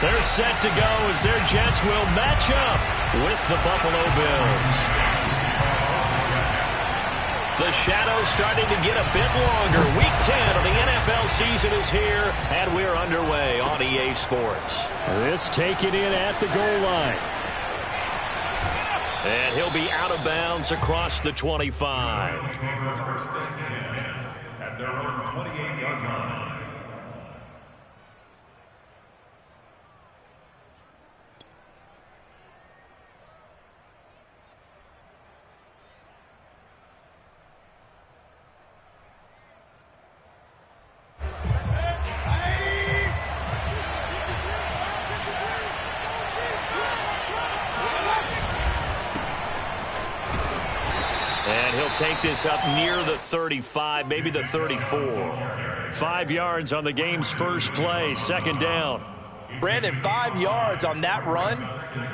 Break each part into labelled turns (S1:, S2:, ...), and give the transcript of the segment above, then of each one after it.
S1: They're set to go as their Jets will match up with the Buffalo Bills. The shadow's starting to get a bit longer. Week 10 of the NFL season is here, and we're underway on EA Sports.
S2: This taken in at the goal line.
S1: And he'll be out of bounds across the 25.
S3: At their own 28-yard line.
S1: Take this up near the 35, maybe the 34. 5 yards on the game's first play, second down.
S4: Brandon, 5 yards on that run.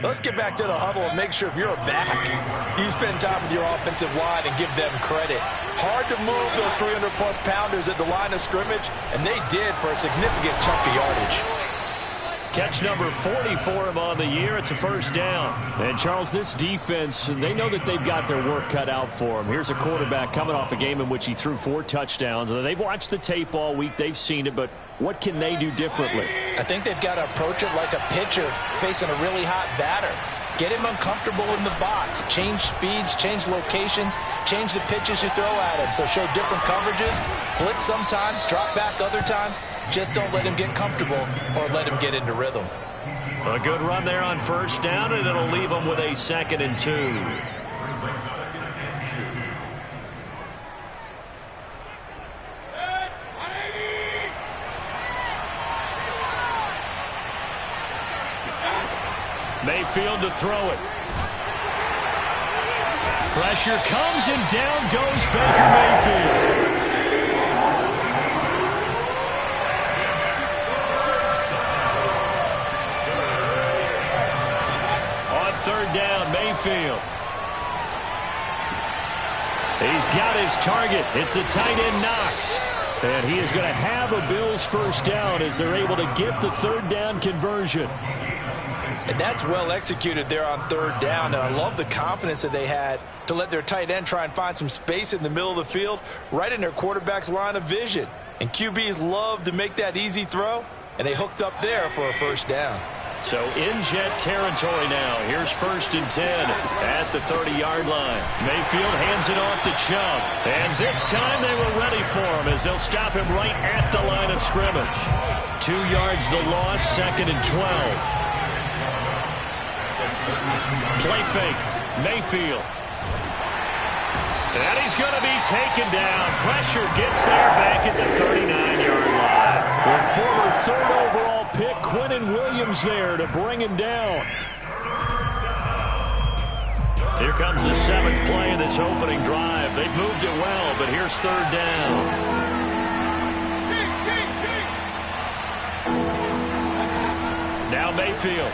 S4: Let's get back to the huddle and make sure if you're a back, you spend time with your offensive line and give them credit. Hard to move those 300-plus pounders at the line of scrimmage, and they did for a significant chunk of yardage.
S1: Catch number 40 for him on the year. It's a first down.
S2: And, Charles, this defense, they know that they've got their work cut out for them. Here's a quarterback coming off a game in which he threw 4 touchdowns. They've watched the tape all week. They've seen it, but what can they do differently?
S4: I think they've got to approach it like a pitcher facing a really hot batter. Get him uncomfortable in the box. Change speeds, change locations, change the pitches you throw at him. So show different coverages, blitz sometimes, drop back other times. Just don't let him get comfortable or let him get into rhythm.
S1: A good run there on first down, and it'll leave him with a 2nd and 2. Mayfield to throw it. Pressure comes, and down goes Baker Mayfield. Third down, Mayfield. He's got his target. It's the tight end, Knox. And he is going to have a Bills first down as they're able to get the third down conversion.
S4: And that's well executed there on third down. And I love the confidence that they had to let their tight end try and find some space in the middle of the field, right in their quarterback's line of vision. And QBs love to make that easy throw, and they hooked up there for a first down.
S1: So in Jet territory now. Here's 1st and 10 at the 30-yard line. Mayfield hands it off to Chubb. And this time they were ready for him as they'll stop him right at the line of scrimmage. 2 yards the loss, 2nd and 12. Play fake, Mayfield. And he's going to be taken down. Pressure gets there back at the 39-yard line. The former 3rd overall pick, Quinnen Williams, there to bring him down. Here comes the 7th play of this opening drive. They've moved it well, but here's 3rd down. Now Mayfield.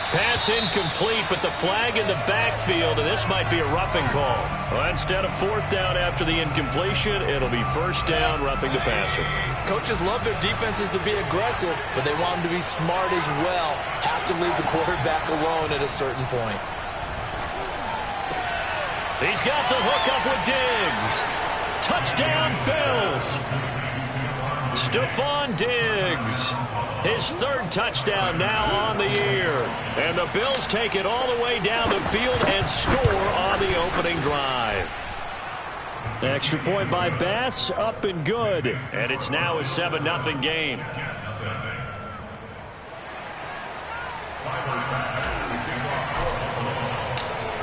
S1: Pass incomplete, but the flag in the backfield, and this might be a roughing call. Well, instead of 4th down after the incompletion, it'll be 1st down, roughing the passer.
S4: Coaches love their defenses to be aggressive, but they want them to be smart as well. Have to leave the quarterback alone at a certain point.
S1: He's got the hook up with Diggs. Touchdown, Bills. Stephon Diggs. His 3rd touchdown now on the year. And the Bills take it all the way down the field and score on the opening drive.
S2: Extra point by Bass, up and good.
S1: And it's now a 7-0 game.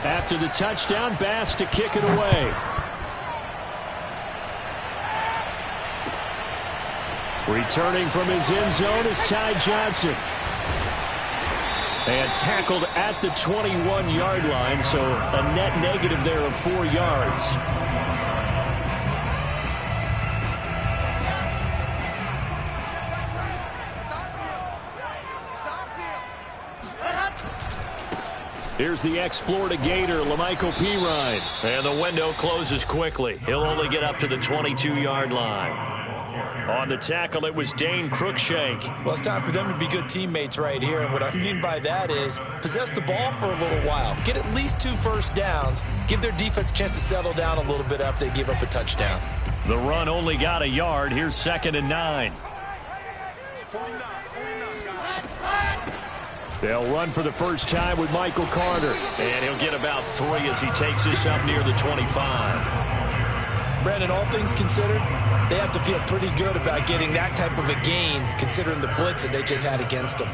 S2: After the touchdown, Bass to kick it away. Returning from his end zone is Ty Johnson. And tackled at the 21-yard line, so a net negative there of 4 yards. Here's the ex-Florida Gator, Lamichael Pirine.
S1: And the window closes quickly. He'll only get up to the 22-yard line. On the tackle, it was Dane Cruikshank.
S4: Well, it's time for them to be good teammates right here. And what I mean by that is possess the ball for a little while. Get at least 2 first downs. Give their defense a chance to settle down a little bit after they give up a touchdown.
S1: The run only got a yard. Here's 2nd and 9.
S2: They'll run for the first time with Michael Carter.
S1: And he'll get about 3 as he takes this up near the 25.
S4: Brandon, all things considered, they have to feel pretty good about getting that type of a gain, considering the blitz that they just had against them.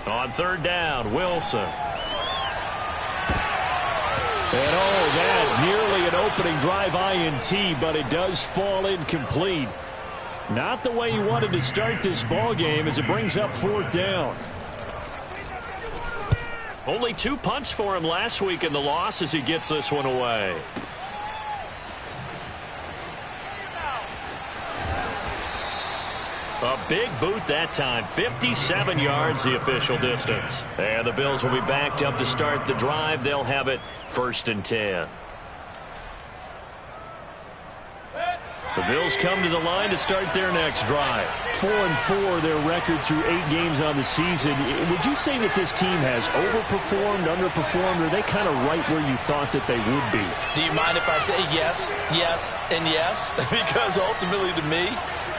S1: On 3rd down, Wilson.
S2: And that nearly an opening drive INT, but it does fall incomplete. Not the way he wanted to start this ball game as it brings up 4th down.
S1: Only 2 punts for him last week in the loss as he gets this one away. A big boot that time. 57 yards the official distance. And the Bills will be backed up to start the drive. They'll have it 1st and 10. The Bills come to the line to start their next drive.
S2: 4-4, their record through 8 games on the season. Would you say that this team has overperformed, underperformed, or are they kind of right where you thought that they would be?
S4: Do you mind if I say yes, yes, and yes? Because ultimately to me,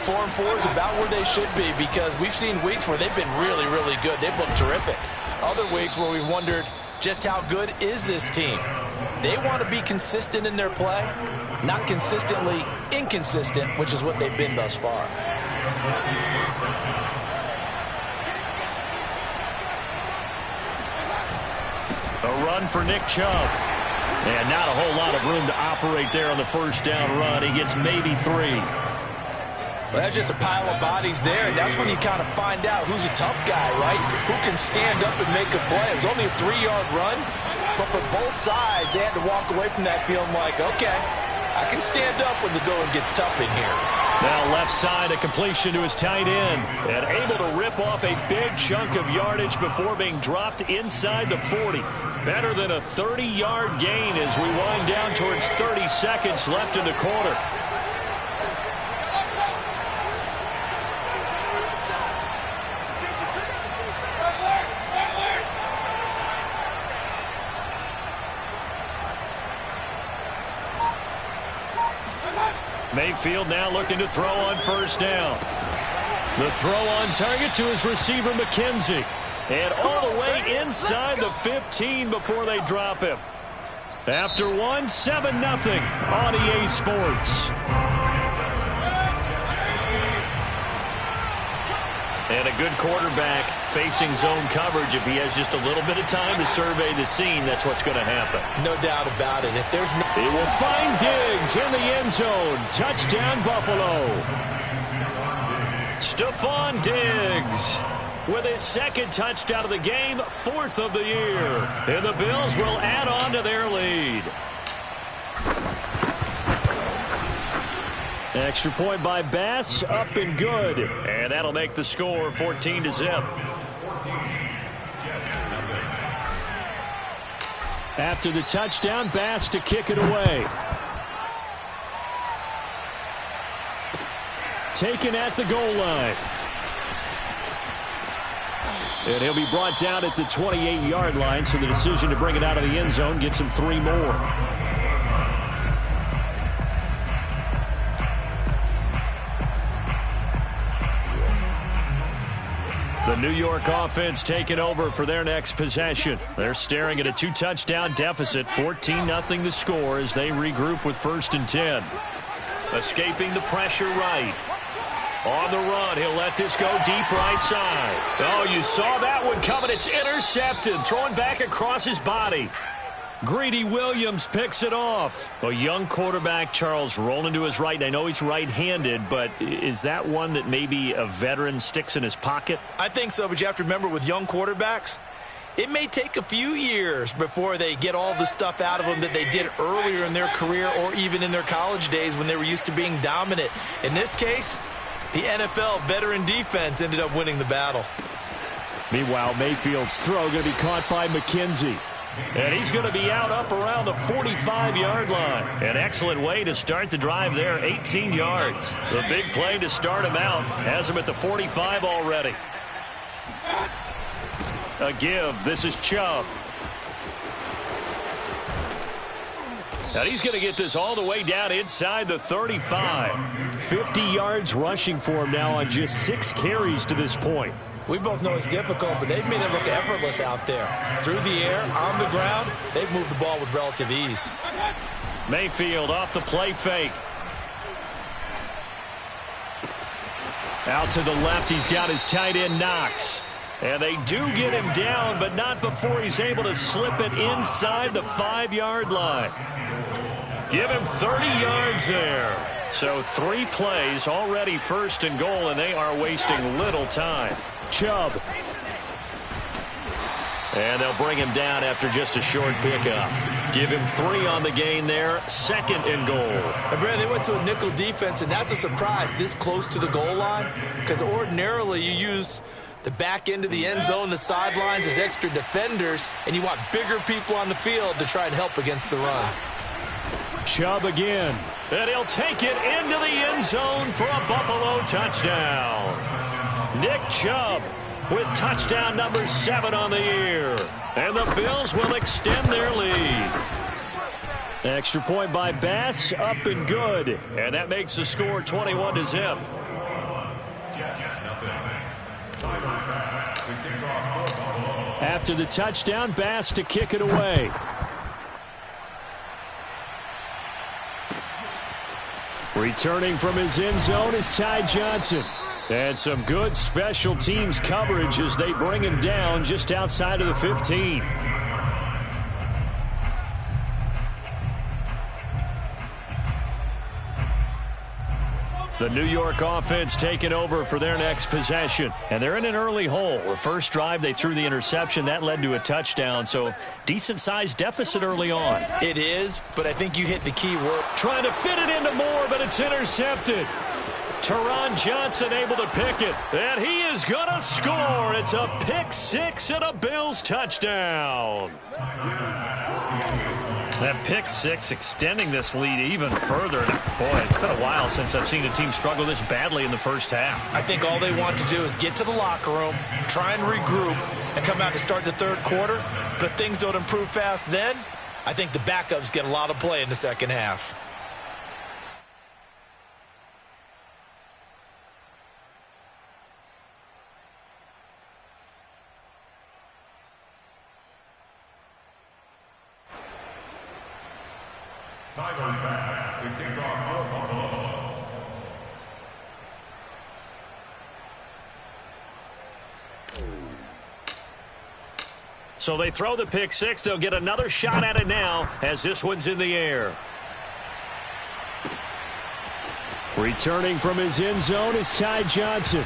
S4: 4-4 is about where they should be, because we've seen weeks where they've been really, really good. They've looked terrific. Other weeks where we wondered just how good is this team. They want to be consistent in their play, not consistently inconsistent, which is what they've been thus far.
S1: A run for Nick Chubb. And not a whole lot of room to operate there on the 1st down run. He gets maybe 3.
S4: Well, that's just a pile of bodies there, and that's when you kind of find out who's a tough guy, right? Who can stand up and make a play. It was only a 3-yard run, but for both sides, they had to walk away from that feeling like, okay, I can stand up when the going gets tough in here.
S1: Now left side, a completion to his tight end. And able to rip off a big chunk of yardage before being dropped inside the 40. Better than a 30-yard gain as we wind down towards 30 seconds left in the quarter. Mayfield now looking to throw on 1st down. The throw on target to his receiver, McKenzie. And all the way inside the 15 before they drop him. After 1, 7-0 on EA Sports. And a good quarterback facing zone coverage. If he has just a little bit of time to survey the scene, that's what's going to happen.
S4: No doubt about it. If there's no...
S2: He will find Diggs in the end zone. Touchdown, Buffalo.
S1: Stephon Diggs with his 2nd touchdown of the game, 4th of the year. And the Bills will add on to their lead.
S2: Extra point by Bass, up and good.
S1: And that'll make the score 14-0.
S2: After the touchdown, Bass to kick it away. Taken at the goal line. And he'll be brought down at the 28-yard line, so the decision to bring it out of the end zone gets him 3 more.
S1: The New York offense taking over for their next possession. They're staring at a 2-touchdown deficit, 14-0 the score as they regroup with 1st and 10. Escaping the pressure right. On the run, he'll let this go deep right side. Oh, you saw that one coming. It's intercepted, thrown back across his body. Greedy Williams picks it off. A young quarterback, Charles, rolling to his right. And I know he's right-handed, but is that one that maybe a veteran sticks in his pocket?
S4: I think so, but you have to remember with young quarterbacks, it may take a few years before they get all the stuff out of them that they did earlier in their career or even in their college days when they were used to being dominant. In this case, the NFL veteran defense ended up winning the battle.
S2: Meanwhile, Mayfield's throw going to be caught by McKenzie.
S1: And he's going to be out up around the 45-yard line. An excellent way to start the drive there, 18 yards. The big play to start him out has him at the 45 already. A give. This is Chubb. And he's going to get this all the way down inside the 35.
S2: 50 yards rushing for him now on just 6 carries to this point.
S4: We both know it's difficult, but they've made it look effortless out there. Through the air, on the ground, they've moved the ball with relative ease.
S1: Mayfield off the play fake. Out to the left, he's got his tight end Knox. And they do get him down, but not before he's able to slip it inside the 5-yard line. Give him 30 yards there. So 3 plays, already first and goal, and they are wasting little time. Chubb. And they'll bring him down after just a short pickup. Give him 3 on the gain there, 2nd and goal.
S4: And Brad, they went to a nickel defense, and that's a surprise this close to the goal line, because ordinarily you use the back end of the end zone, the sidelines as extra defenders, and you want bigger people on the field to try and help against the run.
S2: Chubb again.
S1: And he'll take it into the end zone for a Buffalo touchdown. Nick Chubb with touchdown number 7 on the year. And the Bills will extend their lead.
S2: Extra point by Bass, up and good.
S1: And that makes the score 21-0.
S2: After the touchdown, Bass to kick it away. Returning from his end zone is Ty Johnson. And some good special teams coverage as they bring him down just outside of the 15.
S1: The New York offense taking over for their next possession. And they're in an early hole. The first drive, they threw the interception. That led to a touchdown. So decent-sized deficit early on.
S4: It is, but I think you hit the key word.
S1: Trying to fit it into Moore, but it's intercepted. Teron Johnson able to pick it. And he is going to score. It's a pick 6 and a Bills touchdown. That pick 6 extending this lead even further. Boy, it's been a while since I've seen a team struggle this badly in the first half.
S4: I think all they want to do is get to the locker room, try and regroup, and come out to start the third quarter. But if things don't improve fast then, I think the backups get a lot of play in the second half.
S3: Sideline pass to kick off for Buffalo.
S1: So they throw the pick 6. They'll get another shot at it now as this one's in the air.
S2: Returning from his end zone is Ty Johnson.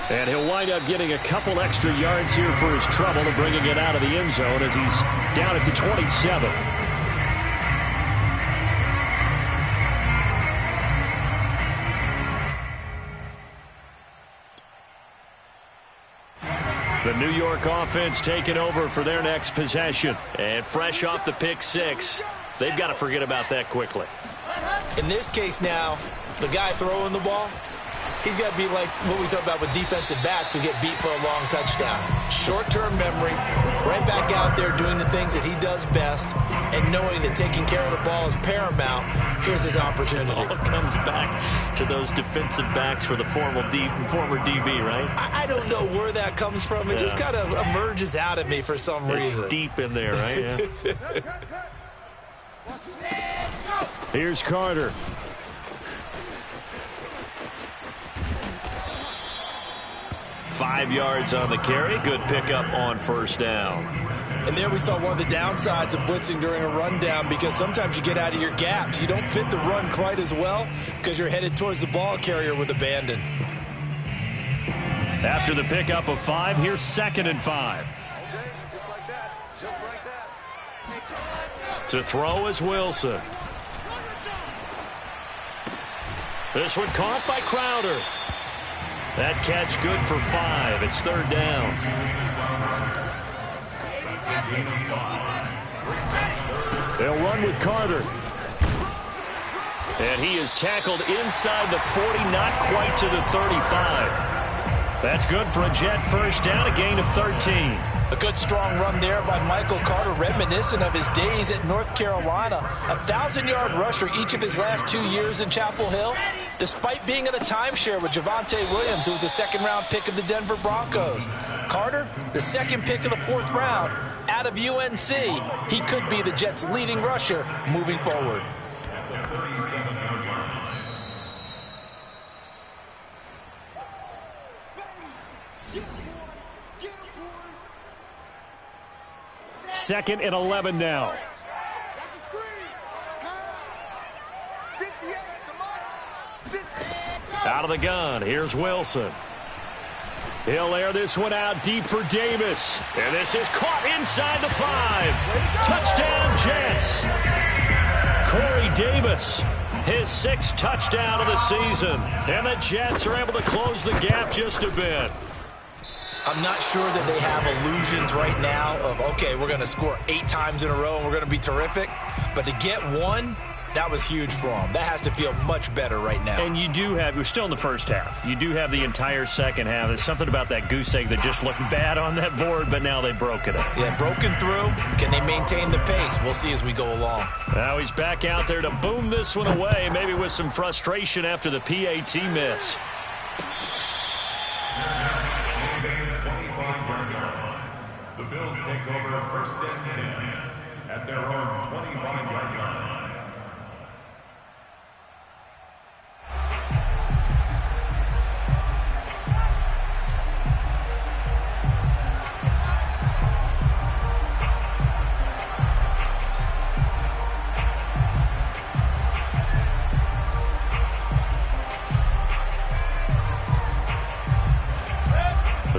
S2: And he'll wind up getting a couple extra yards here for his trouble and bringing it out of the end zone as he's down at the 27.
S1: The New York offense taking over for their next possession. And fresh off the pick 6, they've got to forget about that quickly.
S4: In this case now, the guy throwing the ball, he's got to be like what we talk about with defensive backs who get beat for a long touchdown. Short-term memory, right back out there doing the things that he does best, and knowing that taking care of the ball is paramount. Here's his opportunity.
S1: It all comes back to those defensive backs for the former DB, right?
S4: I don't know where that comes from. It just kind of emerges out of me for some reason.
S1: It's deep in there, right?
S2: Yeah. Here's Carter.
S1: Five yards on the carry. Good pickup on first down.
S4: And there we saw one of the downsides of blitzing during a rundown, because sometimes you get out of your gaps. You don't fit the run quite as well because you're headed towards the ball carrier with abandon.
S1: After the pickup of 5, here's 2nd and 5.
S5: Just like that. Just like that.
S1: To throw is Wilson. This one caught by Crowder. That catch good for 5. It's 3rd down.
S2: They'll run with Carter. And he is tackled inside the 40, not quite to the 35. That's good for a Jet first down, a gain of 13.
S4: A good strong run there by Michael Carter, reminiscent of his days at North Carolina. A 1,000-yard rusher each of his last 2 years in Chapel Hill, despite being in a timeshare with Javonte Williams, who was a second-round pick of the Denver Broncos. Carter, the second pick of the 4th round, out of UNC. He could be the Jets' leading rusher moving forward.
S2: Second and 11 now. Out of the gun, here's Wilson. He'll air this one out deep for Davis. And this is caught inside the 5. Touchdown, Jets. Corey Davis, his 6th touchdown of the season. And the Jets are able to close the gap just a bit.
S4: I'm not sure that they have illusions right now of, okay, we're going to score 8 times in a row and we're going to be terrific. But to get one, that was huge for them. That has to feel much better right now.
S1: And you do have, you're still in the first half. You do have the entire second half. There's something about that goose egg that just looked bad on that board, but now they've broken it.
S4: Yeah, broken through. Can they maintain the pace? We'll see as we go along.
S1: Now he's back out there to boom this one away, maybe with some frustration after the PAT miss.
S3: The Bills take over 1st and 10 at their own 25-yard line.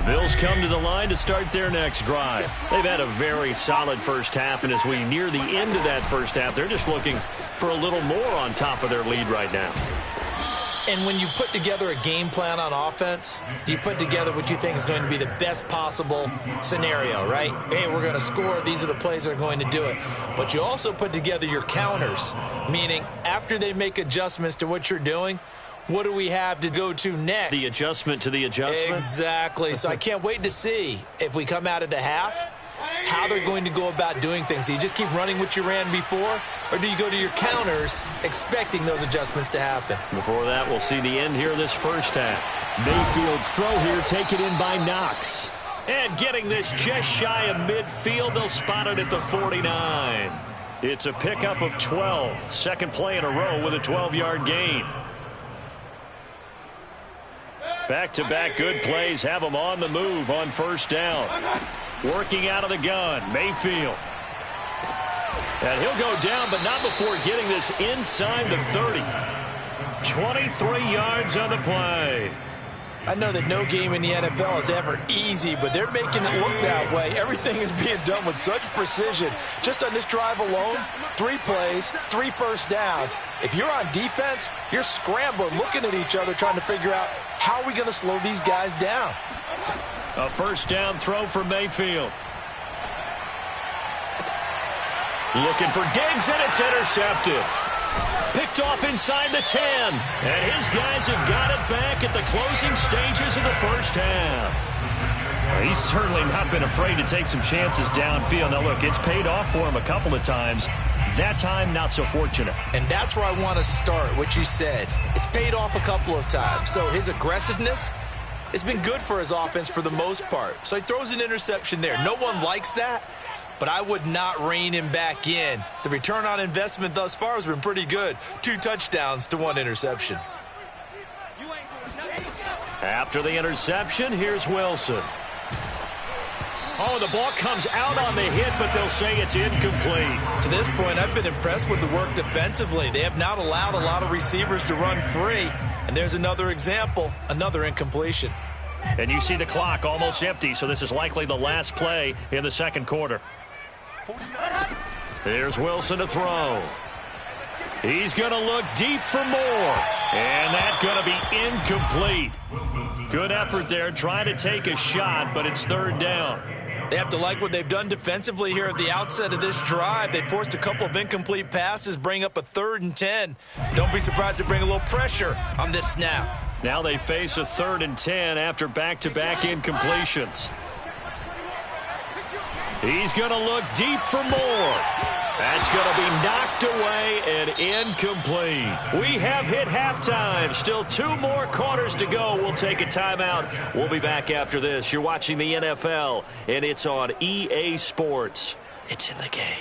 S1: Bills come to the line to start their next drive. They've had a very solid first half, and as we near the end of that first half, they're just looking for a little more on top of their lead right now.
S4: And when you put together a game plan on offense, you put together what you think is going to be the best possible scenario, right? Hey, we're going to score. These are the plays that are going to do it. But you also put together your counters, meaning after they make adjustments to what you're doing, what do we have to go to next?
S1: The adjustment to the adjustment?
S4: Exactly. So I can't wait to see if we come out of the half, how they're going to go about doing things. Do you just keep running what you ran before, or do you go to your counters expecting those adjustments to happen?
S1: Before that, we'll see the end here of this first half.
S2: Mayfield's throw here taken in by Knox.
S1: And getting this just shy of midfield, they'll spot it at the 49. It's a pickup of 12. Second play in a row with a 12-yard gain. Back-to-back good plays have them on the move on first down. Working out of the gun, Mayfield. And he'll go down, but not before getting this inside the 30. 23 yards on the play.
S4: I know that no game in the NFL is ever easy, but they're making it look that way. Everything is being done with such precision. Just on this drive alone, 3 plays, 3 first downs. If you're on defense, you're scrambling, looking at each other, trying to figure out how are we going to slow these guys down.
S1: A first down throw for Mayfield. Looking for Diggs, and it's intercepted. Picked off inside the 10. And his guys have got it back at the closing stages of the first half. He's certainly not been afraid to take some chances downfield. Now, look, it's paid off for him a couple of times. That time, not so fortunate.
S4: And that's where I want to start, what you said. It's paid off a couple of times. So his aggressiveness has been good for his offense for the most part. So he throws an interception there. No one likes that, but I would not rein him back in. The return on investment thus far has been pretty good. 2 touchdowns to 1 interception.
S1: After the interception, here's Wilson. Oh, the ball comes out on the hit, but they'll say it's incomplete.
S4: To this point, I've been impressed with the work defensively. They have not allowed a lot of receivers to run free. And there's another example, another incompletion.
S1: And you see the clock almost empty, so this is likely the last play in the second quarter. Here's Wilson to throw. He's going to look deep for more. And that's going to be incomplete. Good effort there trying to take a shot, but it's third down.
S4: They have to like what they've done defensively here at the outset of this drive. They forced a couple of incomplete passes, bring up a 3rd and 10. Don't be surprised to bring a little pressure on this snap.
S2: Now they face a 3rd and 10 after back-to-back incompletions. He's going to look deep for more. That's going to be knocked away and incomplete. We have hit halftime. Still 2 more quarters to go. We'll take a timeout. We'll be back after this. You're watching the NFL, and it's on EA Sports. It's in the game.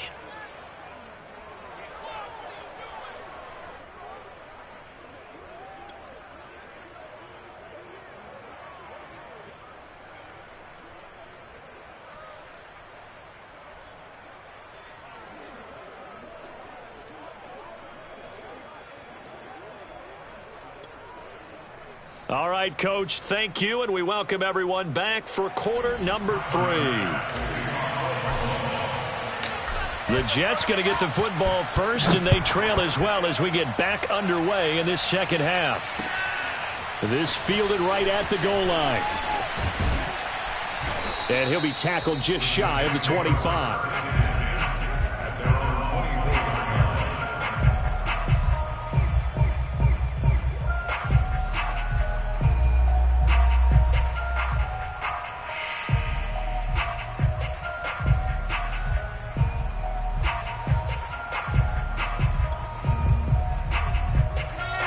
S2: All right, Coach, thank you, and we welcome everyone back for quarter number 3. The Jets going to get the football first, and they trail as well as we get back underway in this second half. This fielded right at the goal line. And he'll be tackled just shy of the 25.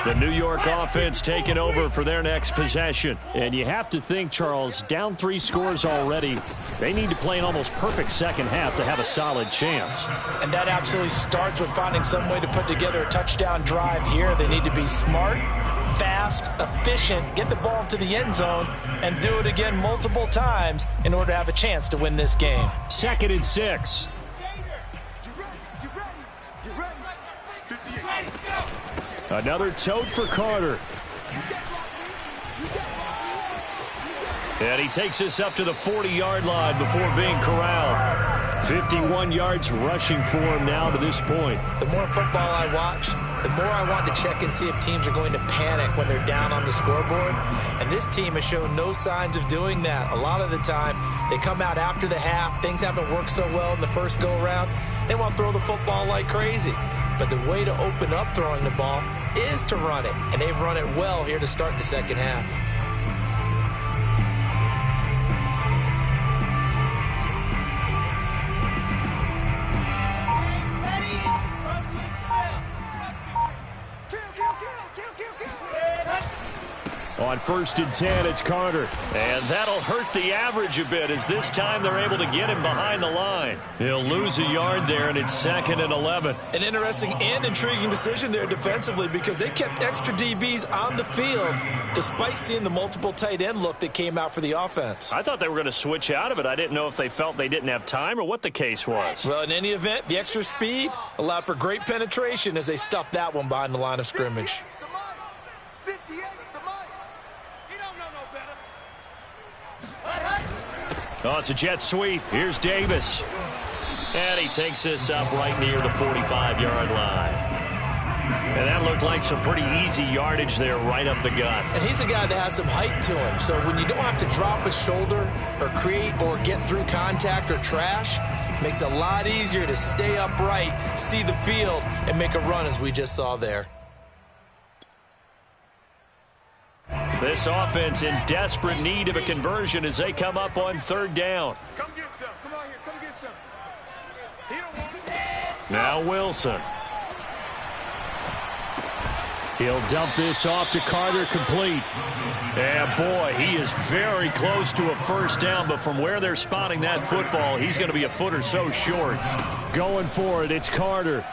S2: The New York offense taking over for their next possession. And you have to think, Charles, down 3 scores already. They need to play an almost perfect second half to have a solid chance.
S4: And that absolutely starts with finding some way to put together a touchdown drive here. They need to be smart, fast, efficient, get the ball to the end zone, and do it again multiple times in order to have a chance to win this game.
S2: 2nd and 6. Another tote for Carter. And he takes us up to the 40-yard line before being corralled. 51 yards rushing for him now to this point.
S4: The more football I watch, the more I want to check and see if teams are going to panic when they're down on the scoreboard. And this team has shown no signs of doing that. A lot of the time, they come out after the half. Things haven't worked so well in the first go-around. They want to throw the football like crazy. But the way to open up throwing the ball is to run it. And they've run it well here to start the second half.
S2: On 1st and 10, it's Carter.
S1: And that'll hurt the average a bit as this time they're able to get him behind the line. He'll lose a yard there, and it's 2nd and 11.
S4: An interesting and intriguing decision there defensively because they kept extra DBs on the field despite seeing the multiple tight end look that came out for the offense.
S1: I thought they were going to switch out of it. I didn't know if they felt they didn't have time or what the case was.
S4: Well, in any event, the extra speed allowed for great penetration as they stuffed that one behind the line of scrimmage.
S1: Oh, it's a jet sweep. Here's Davis. And he takes this up right near the 45-yard line. And that looked like some pretty easy yardage there right up the gut.
S4: And he's a guy that has some height to him. So when you don't have to drop a shoulder or create or get through contact or trash, makes it a lot easier to stay upright, see the field, and make a run as we just saw there.
S1: This offense in desperate need of a conversion as they come up on 3rd down.
S5: Come get some. Come on here. Come get some. He don't want it.
S1: Now Wilson.
S2: He'll dump this off to Carter, complete.
S1: And boy, he is very close to a 1st down, but from where they're spotting that football, he's going to be a foot or so short.
S2: Going for it, it's Carter.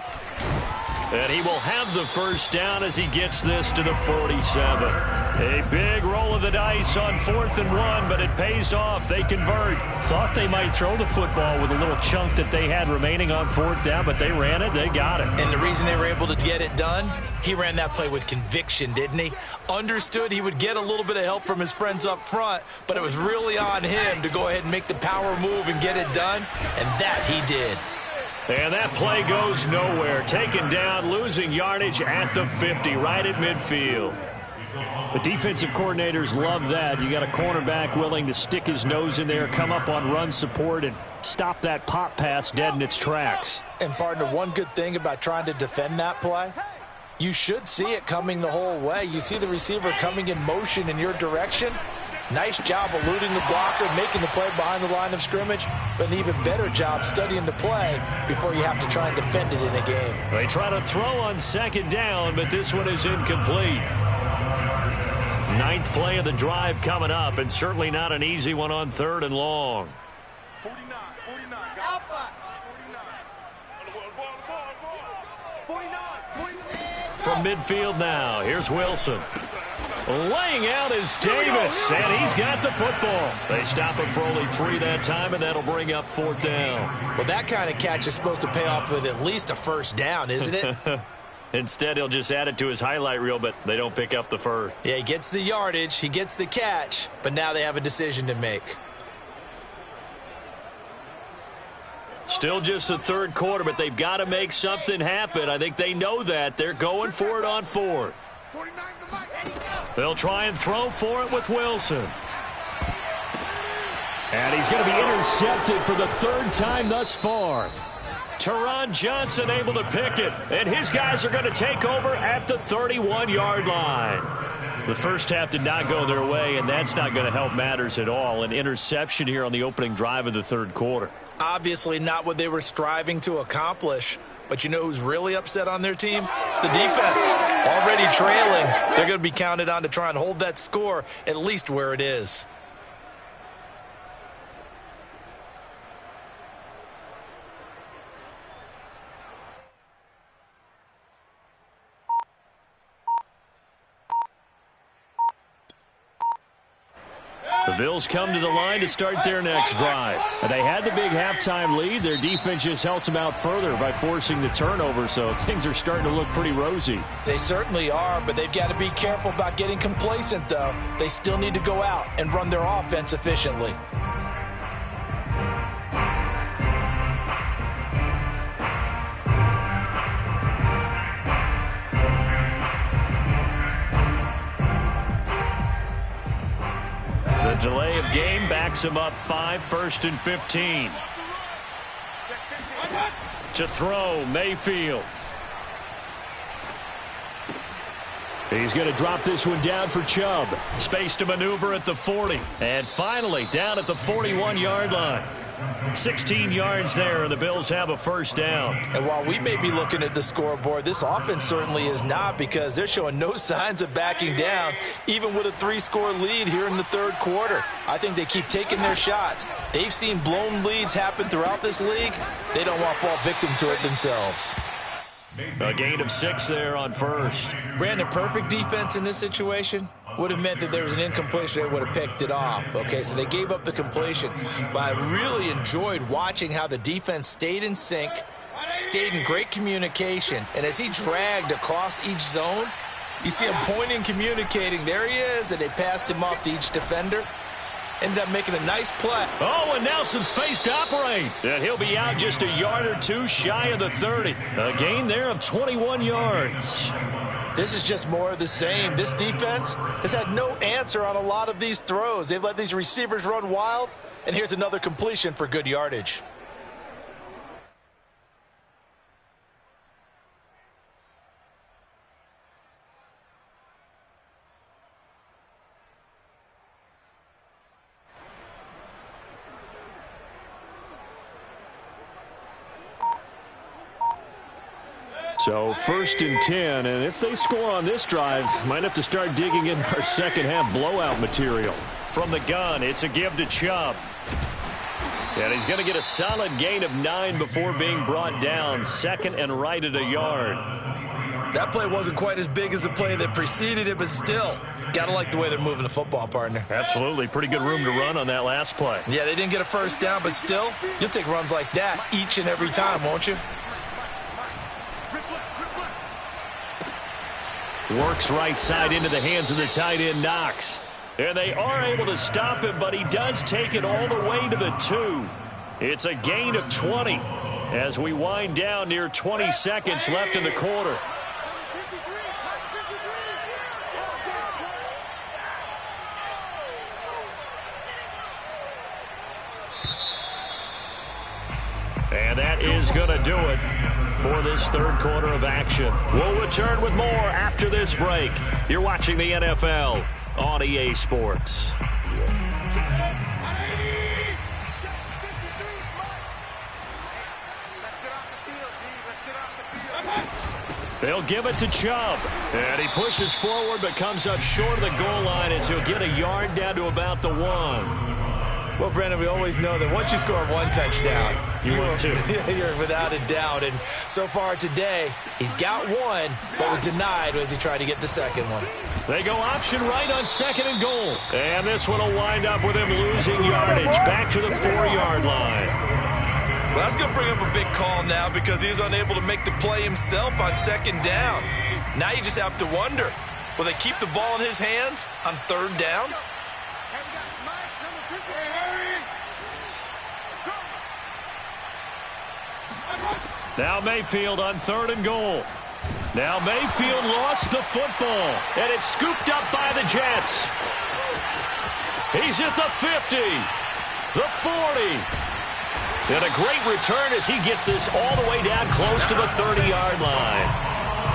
S1: And he will have the 1st down as he gets this to the 47. A big roll of the dice on 4th and 1, but it pays off. They convert.
S2: Thought they might throw the football with a little chunk that they had remaining on 4th down, but they ran it. They got it.
S4: And the reason they were able to get it done, he ran that play with conviction, didn't he? Understood he would get a little bit of help from his friends up front, but it was really on him to go ahead and make the power move and get it done, and that he did.
S1: And that play goes nowhere. Taken down, losing yardage at the 50, right at midfield.
S2: The defensive coordinators love that. You got a cornerback willing to stick his nose in there, come up on run support, and stop that pop pass dead in its tracks.
S4: And, partner, one good thing about trying to defend that play, you should see it coming the whole way. You see the receiver coming in motion in your direction. Nice job eluding the blocker, making the play behind the line of scrimmage, but an even better job studying the play before you have to try and defend it in a game.
S2: They try to throw on second down, but this one is incomplete. Ninth play of the drive coming up, and certainly not an easy one on 3rd and long.
S5: 49, got 49.
S2: From midfield now, here's Wilson. Laying out is Davis, and he's got the football. They stop him for only 3 that time, and that'll bring up 4th down.
S4: Well, that kind of catch is supposed to pay off with at least a first down, isn't it?
S2: Instead, he'll just add it to his highlight reel, but they don't pick up the first.
S4: Yeah, he gets the yardage, he gets the catch, but now they have a decision to make.
S2: Still just the 3rd quarter, but they've got to make something happen. I think they know that. They're going for it on 4th. They'll try and throw for it with Wilson. And he's going to be intercepted for the 3rd time thus far. Teron Johnson able to pick it, and his guys are going to take over at the 31-yard line. The first half did not go their way, and that's not going to help matters at all. An interception here on the opening drive of the 3rd quarter.
S4: Obviously not what they were striving to accomplish. But you know who's really upset on their team? The defense. Already trailing. They're going to be counted on to try and hold that score at least where it is.
S2: The Bills come to the line to start their next drive. They had the big halftime lead. Their defense just helped them out further by forcing the turnover, so things are starting to look pretty rosy.
S4: They certainly are, but they've got to be careful about getting complacent, though. They still need to go out and run their offense efficiently.
S2: The delay of game backs him up 5, 1st and 15. To throw, Mayfield. He's going to drop this one down for Chubb. Space to maneuver at the 40. And finally, down at the 41-yard line. 16 yards there, and the Bills have a first down.
S4: And while we may be looking at the scoreboard, this offense certainly is not, because they're showing no signs of backing down, even with a 3-score lead here in the 3rd quarter. I think they keep taking their shots. They've seen blown leads happen throughout this league. They don't want to fall victim to it themselves.
S2: A gain of 6 there on 1st.
S4: Brandon, perfect defense in this situation would have meant that there was an incompletion. They would have picked it off. Okay, so they gave up the completion. But I really enjoyed watching how the defense stayed in sync, stayed in great communication. And as he dragged across each zone, you see him pointing, communicating. There he is, and they passed him off to each defender. Ended up making a nice play.
S2: Oh, and now some space to operate. And he'll be out just a yard or two shy of the 30. A gain there of 21 yards.
S4: This is just more of the same. This defense has had no answer on a lot of these throws. They've let these receivers run wild, and here's another completion for good yardage.
S2: So 1st and 10, and if they score on this drive, might have to start digging in our second half blowout material. From the gun, it's a give to Chubb. And he's going to get a solid gain of 9 before being brought down. 2nd and right at a yard.
S4: That play wasn't quite as big as the play that preceded it, but still, got to like the way they're moving the football, partner.
S2: Absolutely. Pretty good room to run on that last play.
S4: Yeah, they didn't get a first down, but still, you'll take runs like that each and every time, won't you?
S2: Works right side into the hands of the tight end, Knox. And they are able to stop him, but he does take it all the way to the 2. It's a gain of 20 as we wind down near 20 seconds left in the quarter.
S1: is going to do it for this third quarter of action. We'll return with more after this break. You're watching the NFL on EA Sports. They'll give it to Chubb. And he pushes forward but comes up short of the goal line as he'll get a yard down to about the 1.
S4: Well, Brandon, we always know that once you score one touchdown, you're without a doubt. And so far today, he's got one, but was denied as he tried to get the second one.
S1: They go option right on 2nd and goal. And this one will wind up with him losing yardage back to the 4-yard line.
S4: Well, that's going to bring up a big call now because he was unable to make the play himself on 2nd down. Now you just have to wonder, will they keep the ball in his hands on 3rd down?
S1: Now Mayfield on 3rd and goal. Now Mayfield lost the football, and it's scooped up by the Jets. He's at the 50, the 40. And a great return as he gets this all the way down close to the 30-yard line.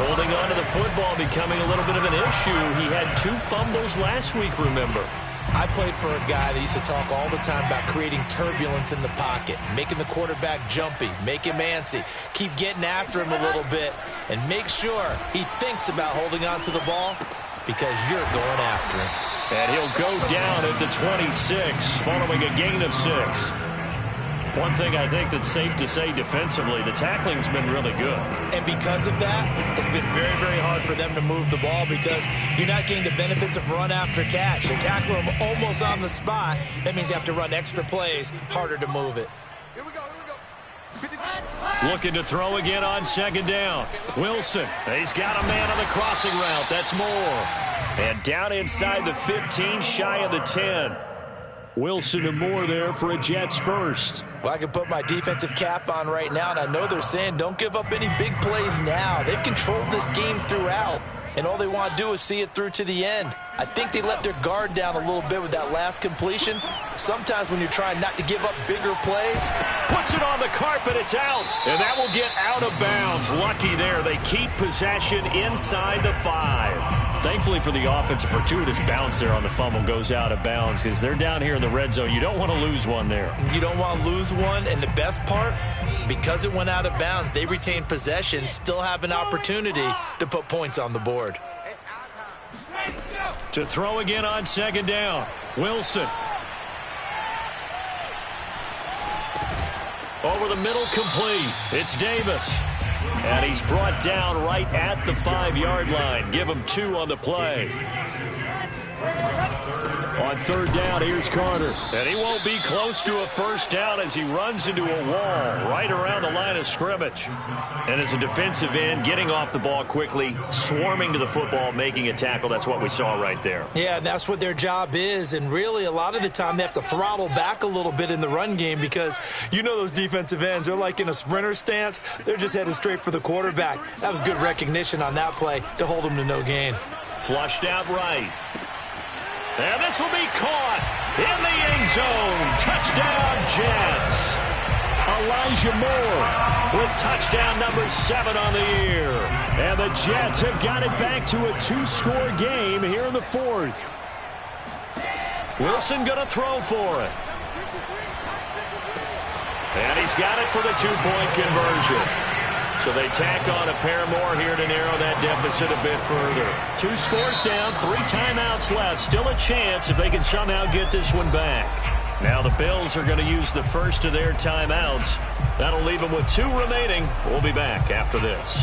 S1: Holding on to the football becoming a little bit of an issue. He had 2 fumbles last week, remember.
S4: I played for a guy that used to talk all the time about creating turbulence in the pocket, making the quarterback jumpy, make him antsy, keep getting after him a little bit, and make sure he thinks about holding on to the ball because you're going after him.
S1: And he'll go down at the 26 following a gain of 6. One thing I think that's safe to say defensively, the tackling's been really good.
S4: And because of that, it's been very, very hard for them to move the ball because you're not getting the benefits of run after catch. They tackle him almost on the spot. That means you have to run extra plays, harder to move it.
S5: Here we go, here we go.
S1: Looking to throw again on 2nd down. Wilson, he's got a man on the crossing route. That's Moore. And down inside the 15, shy of the 10. Wilson and Moore there for a Jets first.
S4: Well, I can put my defensive cap on right now, and I know they're saying don't give up any big plays now. They've controlled this game throughout, and all they want to do is see it through to the end. I think they let their guard down a little bit with that last completion. Sometimes when you're trying not to give up bigger plays.
S1: Puts it on the carpet, it's out. And that will get out of bounds. Lucky there. They keep possession inside the 5. Thankfully for the offense, a fortuitous bounce there on the fumble goes out of bounds because they're down here in the red zone. You don't want to lose one there.
S4: You don't want to lose one, and the best part, because it went out of bounds, they retain possession, still have an opportunity to put points on the board.
S1: To throw again on 2nd down. Wilson. Over the middle, complete. It's Davis. And he's brought down right at the 5-yard line. Give him 2 on the play. On 3rd down, here's Carter. And he won't be close to a first down as he runs into a wall right around the line of scrimmage. And as a defensive end, getting off the ball quickly, swarming to the football, making a tackle. That's what we saw right there.
S4: Yeah, that's what their job is. And really, a lot of the time, they have to throttle back a little bit in the run game because you know those defensive ends, they're like in a sprinter stance. They're just headed straight for the quarterback. That was good recognition on that play to hold them to no gain.
S1: Flushed out right. And this will be caught in the end zone. Touchdown, Jets. Elijah Moore with touchdown number 7 on the year. And the Jets have got it back to a 2-score game here in the 4th. Wilson going to throw for it. And he's got it for the 2-point conversion. So they tack on a pair more here to narrow that deficit a bit further. 2 scores down, 3 timeouts left. Still a chance if they can somehow get this one back. Now the Bills are going to use the first of their timeouts. That'll leave them with 2 remaining. We'll be back after this.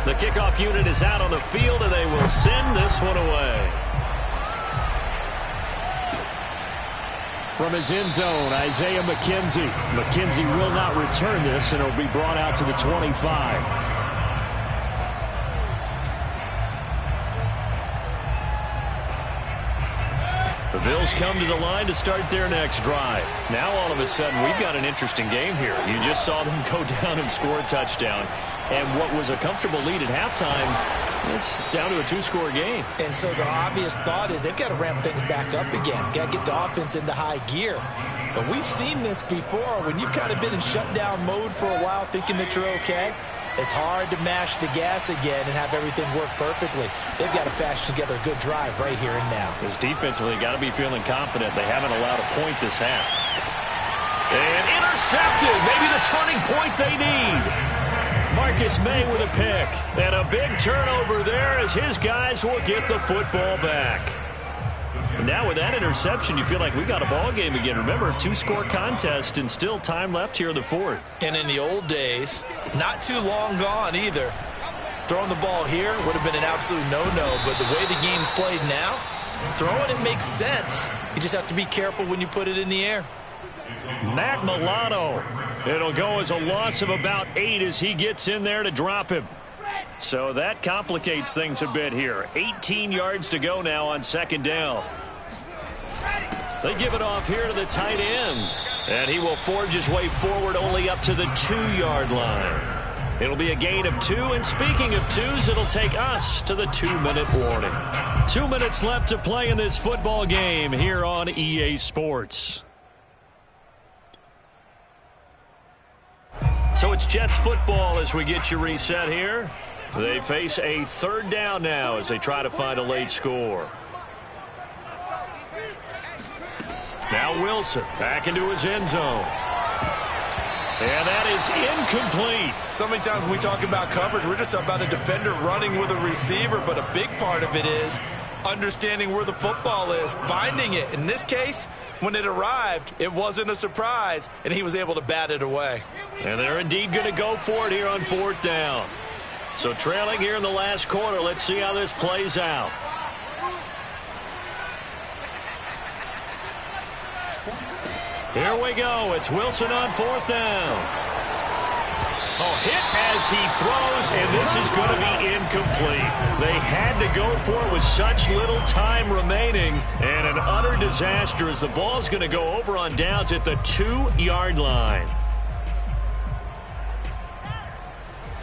S1: The kickoff unit is out on the field, and they will send this one away.
S2: From his end zone, Isaiah McKenzie. McKenzie will not return this, and it'll be brought out to the 25.
S1: The Bills come to the line to start their next drive. Now all of a sudden we've got an interesting game here. You just saw them go down and score a touchdown. And what was a comfortable lead at halftime
S2: It's down to a two-score game.
S4: And so the obvious thought is they've got to ramp things back up again. Got to get the offense into high gear. But we've seen this before. When you've kind of been in shutdown mode for a while thinking that you're okay, it's hard to mash the gas again and have everything work perfectly. They've got to fashion together a good drive right here and now.
S2: Because defensively, got to be feeling confident. They haven't allowed a point this half. And intercepted. Maybe the turning point they need. Marcus May with a pick. And a big turnover there as his guys will get the football back. And now with that interception, you feel like we got a ball game again. Remember, two-score contest and still time left here in the fourth.
S4: And in the old days, not too long gone either. Throwing the ball here would have been an absolute no-no. But the way the game's played now, throwing it makes sense. You just have to be careful when you put it in the air.
S2: Matt Milano. It'll go as a loss of about 8 as he gets in there to drop him. So that complicates things a bit here. 18 yards to go now on second down. They give it off here to the tight end. And he will forge his way forward only up to the 2-yard line. It'll be a gain of 2. And speaking of 2s, it'll take us to the 2-minute warning. 2 minutes left to play in this football game here on EA Sports. So it's Jets football as we get you reset here. They face a third down now as they try to find a late score. Now Wilson back into his end zone. And that is incomplete.
S4: So many times when we talk about coverage, we're just about a defender running with a receiver, but a big part of it is understanding where the football is, finding it. In this case, when it arrived, it wasn't a surprise, and he was able to bat it away.
S2: And they're indeed going to go for it here on fourth down. So trailing here in the last quarter, let's see how this plays out. Here we go. It's Wilson on fourth down. Oh, hit as he throws, and this is going to be incomplete. They had to go for it with such little time remaining, and an utter disaster as the ball's going to go over on downs at the 2-yard line.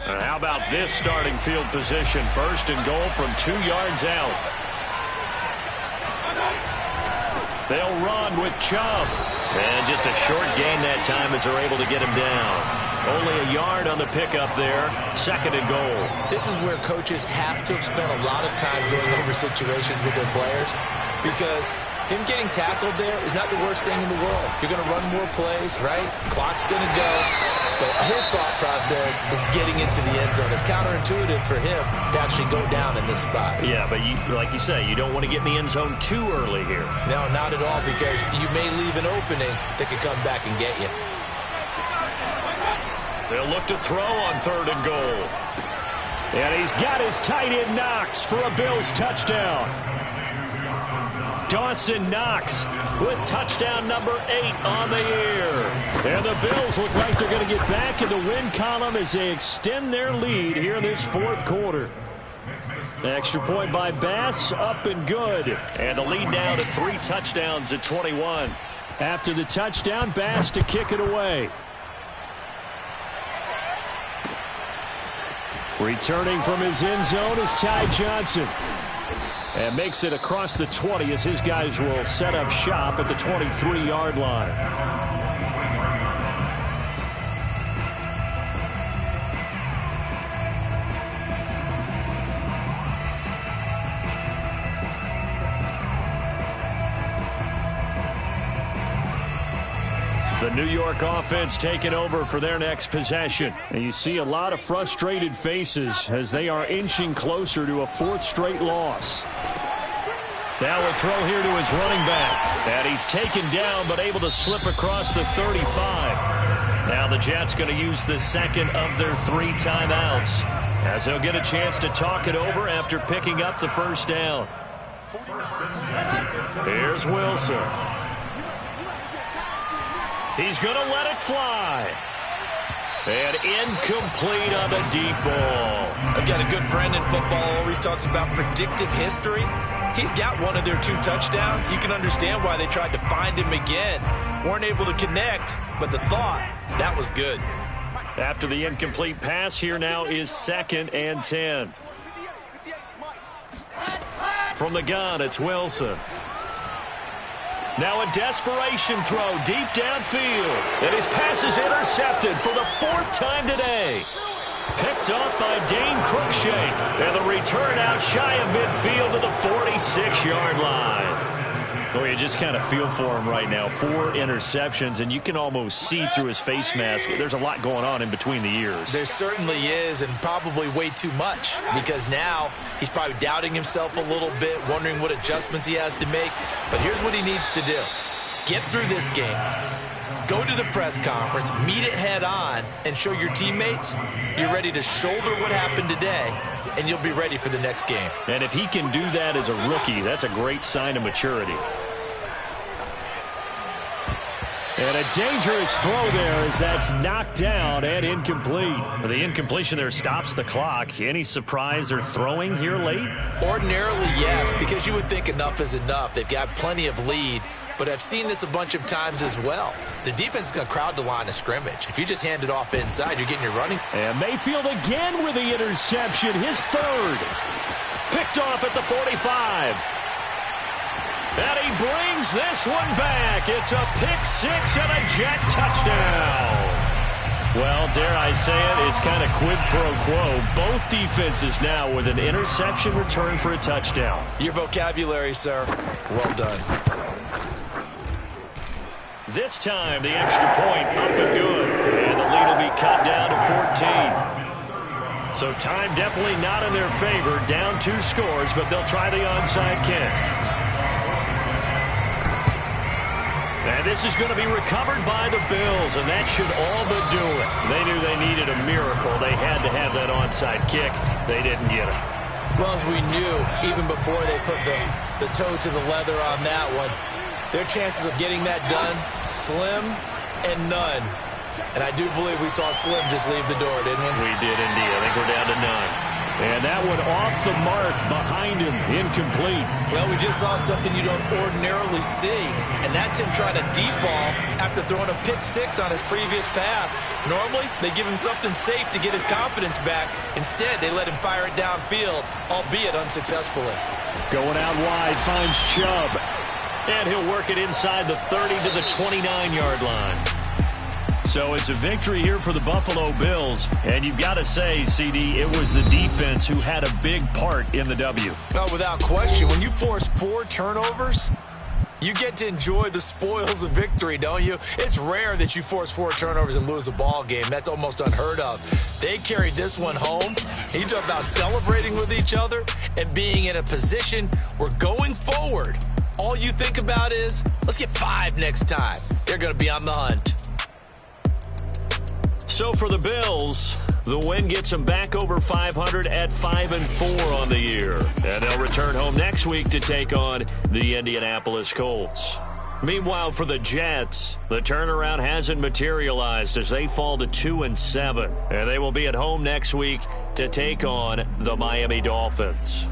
S2: And how about this starting field position? First and goal from 2 yards out. They'll run with Chubb. And just a short gain that time as they're able to get him down. Only a yard on the pickup there. Second and goal.
S4: This is where coaches have to have spent a lot of time going over situations with their players, because him getting tackled there is not the worst thing in the world. You're going to run more plays, right? Clock's going to go. But his thought process is getting into the end zone. It's counterintuitive for him to actually go down in this spot.
S2: Yeah, but like you say, you don't want to get in the end zone too early here.
S4: No, not at all, because you may leave an opening that could come back and get you.
S2: They'll look to throw on third and goal. And he's got his tight end Knox for a Bills touchdown. Dawson Knox with touchdown number 8 on the year. And the Bills look like they're going to get back in the win column as they extend their lead here in this fourth quarter. Extra point by Bass, up and good. And the lead down to 3 touchdowns at 21. After the touchdown, Bass to kick it away. Returning from his end zone is Ty Johnson. And makes it across the 20 as his guys will set up shop at the 23-yard line. The New York offense taking over for their next possession. And you see a lot of frustrated faces as they are inching closer to a 4th straight loss. Now a throw here to his running back. And he's taken down but able to slip across the 35. Now the Jets going to use the second of their 3 timeouts as they'll get a chance to talk it over after picking up the first down. Here's Wilson. He's going to let it fly. And incomplete on the deep ball.
S4: I've got a good friend in football, always talks about predictive history. He's got one of their 2 touchdowns. You can understand why they tried to find him again. Weren't able to connect, but the thought, that was good.
S2: After the incomplete pass, here now is 2nd and 10.
S1: From the gun, it's Wilson. Now a desperation throw deep downfield. And his pass is intercepted for the 4th time today. Picked up by Dane Cruikshank. And the return out shy of midfield to the 46-yard line. Well, you just kind of feel for him right now. 4 interceptions, and you can almost see through his face mask. There's a lot going on in between the ears.
S4: There certainly is, and probably way too much, because now he's probably doubting himself a little bit, wondering what adjustments he has to make. But here's what he needs to do. Get through this game. Go to the press conference, meet it head on, and show your teammates you're ready to shoulder what happened today, and you'll be ready for the next game.
S1: And if he can do that as a rookie, that's a great sign of maturity.
S2: And a dangerous throw there as that's knocked down and incomplete.
S1: The incompletion there stops the clock. Any surprise they're throwing here late?
S4: Ordinarily, yes, because you would think enough is enough. They've got plenty of lead. But I've seen this a bunch of times as well. The defense is going to crowd the line of scrimmage. If you just hand it off inside, you're getting your running.
S2: And Mayfield again with the interception, his 3rd.
S1: Picked off at the 45. And he brings this one back. It's a pick 6 and a Jet touchdown. Well, dare I say it, it's kind of quid pro quo. Both defenses now with an interception return for a touchdown.
S4: Your vocabulary, sir. Well done.
S1: This time, the extra point up and good. And the lead will be cut down to 14. So time definitely not in their favor. Down 2 scores, but they'll try the onside kick. And this is going to be recovered by the Bills, and that should all but do it. They knew they needed a miracle. They had to have that onside kick. They didn't get it.
S4: Well, as we knew, even before they put the toe to the leather on that one, their chances of getting that done, slim and none. And I do believe we saw Slim just leave the door, didn't we?
S1: We did indeed. I think we're down to none.
S2: And that one off the mark behind him, incomplete.
S4: Well, we just saw something you don't ordinarily see, and that's him trying to deep ball after throwing a pick 6 on his previous pass. Normally, they give him something safe to get his confidence back. Instead, they let him fire it downfield, albeit unsuccessfully.
S2: Going out wide, finds Chubb.
S1: And he'll work it inside the 30 to the 29-yard line. So it's a victory here for the Buffalo Bills. And you've got to say, CD, it was the defense who had a big part in the W.
S4: Oh, without question. When you force 4 turnovers, you get to enjoy the spoils of victory, don't you? It's rare that you force 4 turnovers and lose a ball game. That's almost unheard of. They carried this one home. You talk about celebrating with each other and being in a position where going forward, all you think about is, let's get 5 next time. They're going to be on the hunt.
S1: So for the Bills, the win gets them back over 500 at 5-4 on the year. And they'll return home next week to take on the Indianapolis Colts. Meanwhile, for the Jets, the turnaround hasn't materialized as they fall to 2-7. And they will be at home next week to take on the Miami Dolphins.